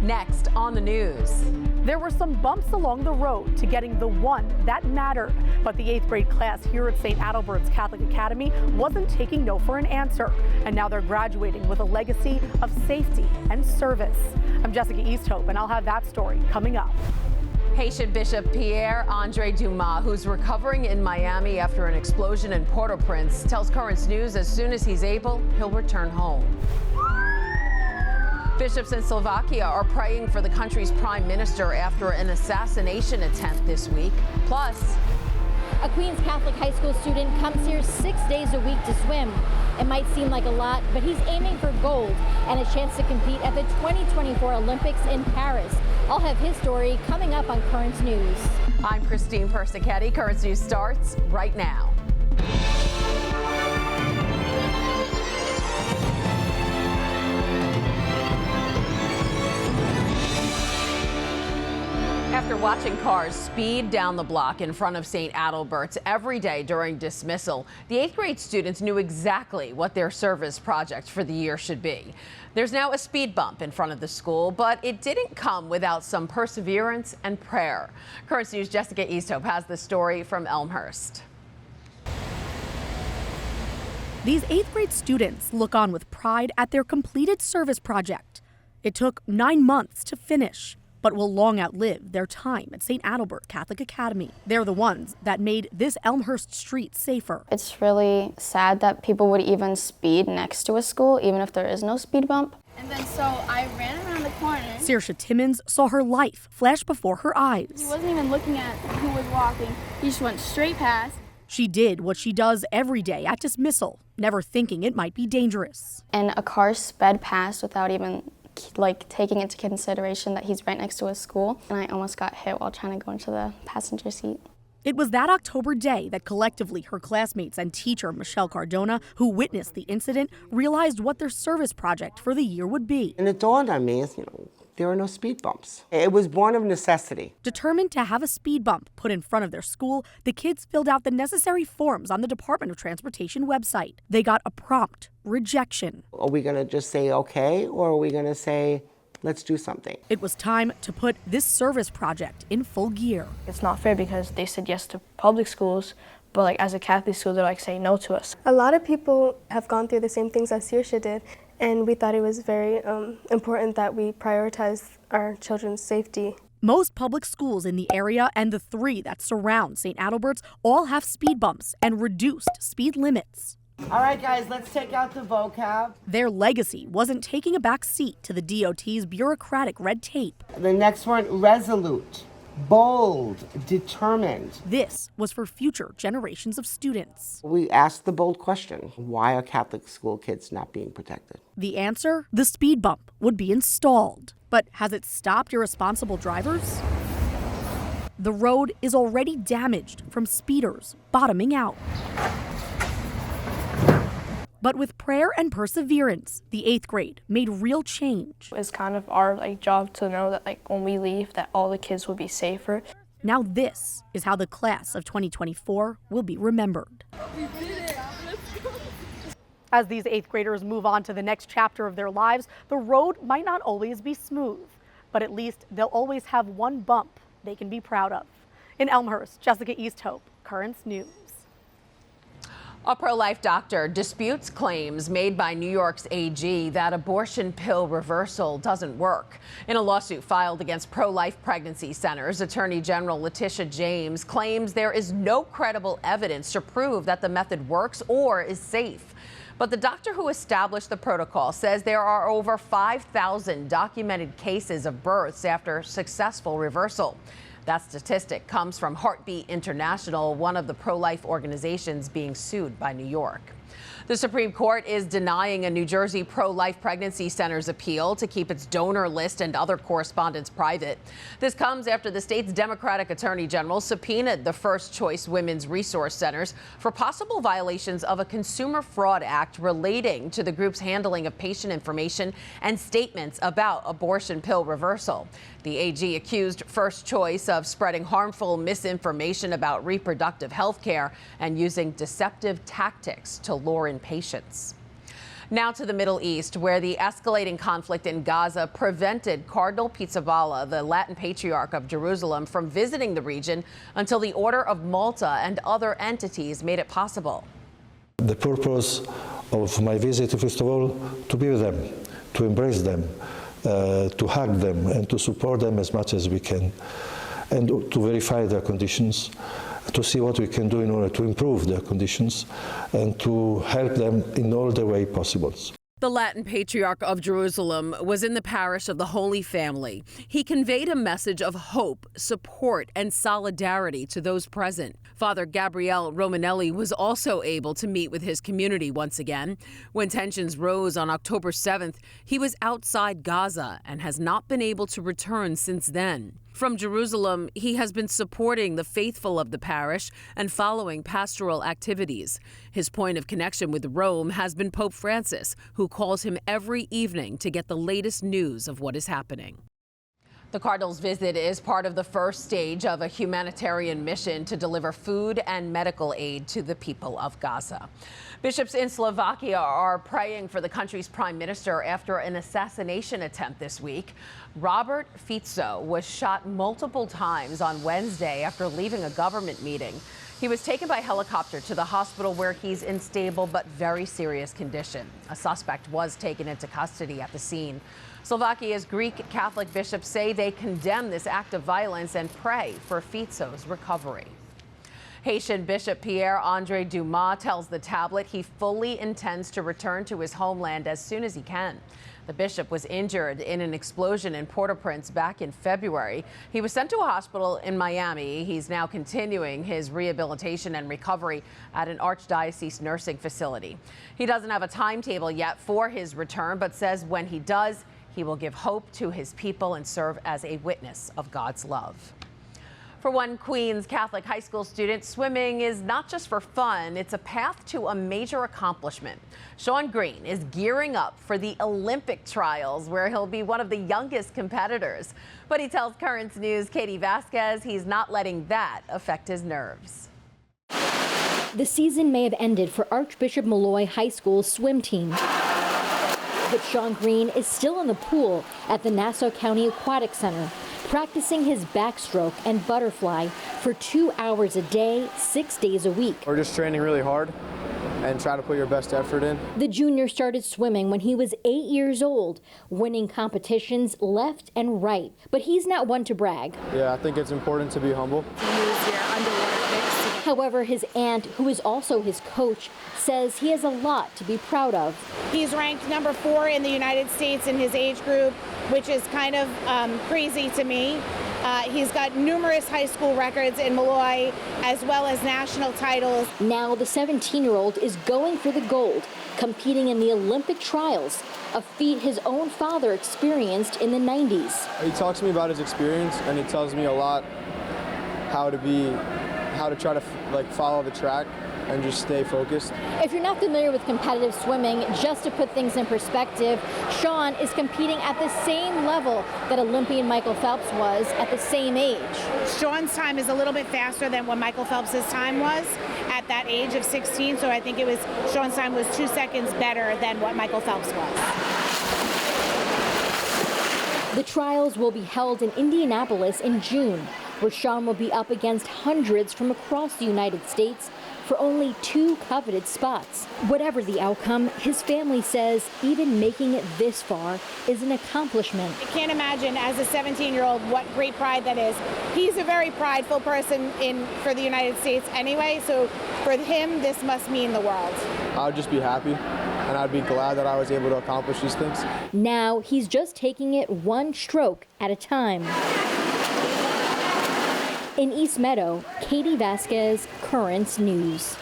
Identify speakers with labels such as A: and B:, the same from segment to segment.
A: Next on the news.
B: There were some bumps along the road to getting the one that mattered, but the 8th grade class here at St. Adalbert's Catholic Academy wasn't taking no for an answer, and now they're graduating with a legacy of safety and service. I'm Jessica Easthope, and I'll have that story coming up.
A: Haitian Bishop Pierre-Andre Dumas, who's recovering in Miami after an explosion in Port-au-Prince, tells Currents News as soon as he's able, he'll return home. Bishops in Slovakia are praying for the country's prime minister after an assassination attempt this week. Plus,
C: a Queens Catholic high school student comes here 6 days a week to swim. It might seem like a lot, but he's aiming for gold and a chance to compete at the 2024 Olympics in Paris. I'll have his story coming up on Currents News.
A: I'm Christine Persichetti. Currents News starts right now. After watching cars speed down the block in front of St. Adalbert's every day during dismissal, the 8th grade students knew exactly what their service project for the year should be. There's now a speed bump in front of the school, but it didn't come without some perseverance and prayer. Currents News' Jessica Easthope has the story from Elmhurst.
B: These 8th grade students look on with pride at their completed service project. It took 9 months to finish, but will long outlive their time at St. Adalbert Catholic Academy. They're the ones that made this Elmhurst street safer.
D: It's really sad that people would even speed next to a school, even if there is no speed bump.
E: And then so I ran around the corner.
B: Saoirse Timmons saw her life flash before her eyes.
E: He wasn't even looking at who was walking. He just went straight past.
B: She did what she does every day at dismissal, never thinking it might be dangerous.
D: And a car sped past without even taking into consideration that he's right next to a school, and I almost got hit while trying to go into the passenger seat.
B: It was that October day that collectively her classmates and teacher Michelle Cardona, who witnessed the incident, realized what their service project for the year would be.
F: And it dawned on me, there are no speed bumps. It was born of necessity.
B: Determined to have a speed bump put in front of their school, the kids filled out the necessary forms on the Department of Transportation website. They got a prompt rejection.
F: Are we going to just say okay, or are we going to say, let's do something?
B: It was time to put this service project in full gear.
G: It's not fair because they said yes to public schools, but as a Catholic school, they're saying no to us.
H: A lot of people have gone through the same things as Saoirse did, and we thought it was very important that we prioritize our children's safety.
B: Most public schools in the area and the 3 that surround St. Adalbert's all have speed bumps and reduced speed limits.
F: All right, guys, let's take out the vocab.
B: Their legacy wasn't taking a back seat to the DOT's bureaucratic red tape.
F: The next word, resolute, bold, determined.
B: This was for future generations of students.
F: We asked the bold question, why are Catholic school kids not being protected?
B: The answer, the speed bump would be installed. But has it stopped irresponsible drivers? The road is already damaged from speeders bottoming out. But with prayer and perseverance, the 8th grade made real change.
G: It's kind of our job to know that when we leave that all the kids will be safer.
B: Now this is how the class of 2024 will be remembered.
E: We did it. Let's go.
B: As these 8th graders move on to the next chapter of their lives, the road might not always be smooth, but at least they'll always have one bump they can be proud of. In Elmhurst, Jessica Easthope, Currents News.
A: A pro-life doctor disputes claims made by New York's AG that abortion pill reversal doesn't work. In a lawsuit filed against pro-life pregnancy centers, Attorney General Letitia James claims there is no credible evidence to prove that the method works or is safe. But the doctor who established the protocol says there are over 5,000 documented cases of births after successful reversal. That statistic comes from Heartbeat International, one of the pro-life organizations being sued by New York. The Supreme Court is denying a New Jersey pro-life pregnancy center's appeal to keep its donor list and other correspondence private. This comes after the state's Democratic Attorney General subpoenaed the First Choice Women's Resource Centers for possible violations of a Consumer Fraud Act relating to the group's handling of patient information and statements about abortion pill reversal. The AG accused First Choice of spreading harmful misinformation about reproductive health care and using deceptive tactics to lure in patients. Now to the Middle East, where the escalating conflict in Gaza prevented Cardinal Pierbattista, the Latin Patriarch of Jerusalem, from visiting the region until the Order of Malta and other entities made it possible.
I: The purpose of my visit, first of all, to be with them, to embrace them, to hug them, and to support them as much as we can, and to verify their conditions, to see what we can do in order to improve their conditions, and to help them in all the way possible.
A: The Latin Patriarch of Jerusalem was in the parish of the Holy Family. He conveyed a message of hope, support, and solidarity to those present. Father Gabriele Romanelli was also able to meet with his community once again. When tensions rose on October 7th, he was outside Gaza and has not been able to return since then. From Jerusalem, he has been supporting the faithful of the parish and following pastoral activities. His point of connection with Rome has been Pope Francis, who calls him every evening to get the latest news of what is happening. The Cardinal's visit is part of the first stage of a humanitarian mission to deliver food and medical aid to the people of Gaza. Bishops in Slovakia are praying for the country's prime minister after an assassination attempt this week. Robert Fico was shot multiple times on Wednesday after leaving a government meeting. He was taken by helicopter to the hospital where he's in stable but very serious condition. A suspect was taken into custody at the scene. Slovakia's Greek Catholic bishops say they condemn this act of violence and pray for Fico's recovery. Haitian Bishop Pierre-Andre Dumas tells the tablet he fully intends to return to his homeland as soon as he can. The bishop was injured in an explosion in Port-au-Prince back in February. He was sent to a hospital in Miami. He's now continuing his rehabilitation and recovery at an archdiocese nursing facility. He doesn't have a timetable yet for his return, but says when he does, he will give hope to his people and serve as a witness of God's love. For one Queens Catholic high school student, swimming is not just for fun, it's a path to a major accomplishment. Sean Green is gearing up for the Olympic trials, where he'll be one of the youngest competitors. But he tells Currents News' Katie Vasquez he's not letting that affect his nerves.
C: The season may have ended for Archbishop Molloy High School's swim team. But Sean Green is still in the pool at the Nassau County Aquatic Center, practicing his backstroke and butterfly for 2 hours a day, 6 days a week.
J: We're just training really hard and try to put your best effort in.
C: The junior started swimming when he was 8 years old, winning competitions left and right. But he's not one to brag.
J: Yeah, I think it's important to be humble.
C: However, his aunt, who is also his coach, says he has a lot to be proud of.
K: He's ranked number 4 in the United States in his age group, which is kind of crazy to me. He's got numerous high school records in Molloy, as well as national titles.
C: Now the 17-year-old is going for the gold, competing in the Olympic trials, a feat his own father experienced in the 90s.
J: He talks to me about his experience, and he tells me a lot how to try to follow the track and just stay focused.
C: If you're not familiar with competitive swimming, just to put things in perspective, Sean is competing at the same level that Olympian Michael Phelps was at the same age.
K: Sean's time is a little bit faster than what Michael Phelps' time was at that age of 16, so I think Sean's time was 2 seconds better than what Michael Phelps was.
C: The trials will be held in Indianapolis in June, where Sean will be up against hundreds from across the United States for only 2 coveted spots. Whatever the outcome, his family says even making it this far is an accomplishment.
K: I can't imagine as a 17-year-old what great pride that is. He's a very prideful person for the United States anyway, so for him this must mean the world.
J: I would just be happy, and I'd be glad that I was able to accomplish these things.
C: Now he's just taking it one stroke at a time. In East Meadow, Katie Vasquez, Currents News.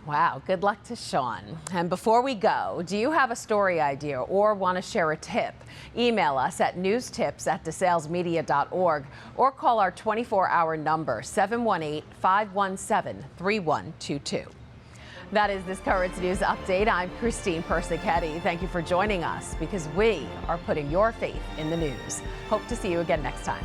A: Wow, good luck to Sean. And before we go, do you have a story idea or want to share a tip? Email us at newstips@desalesmedia.org or call our 24-hour number, 718-517-3122. That is this Currents News Update. I'm Christine Persichetti. Thank you for joining us because we are putting your faith in the news. Hope to see you again next time.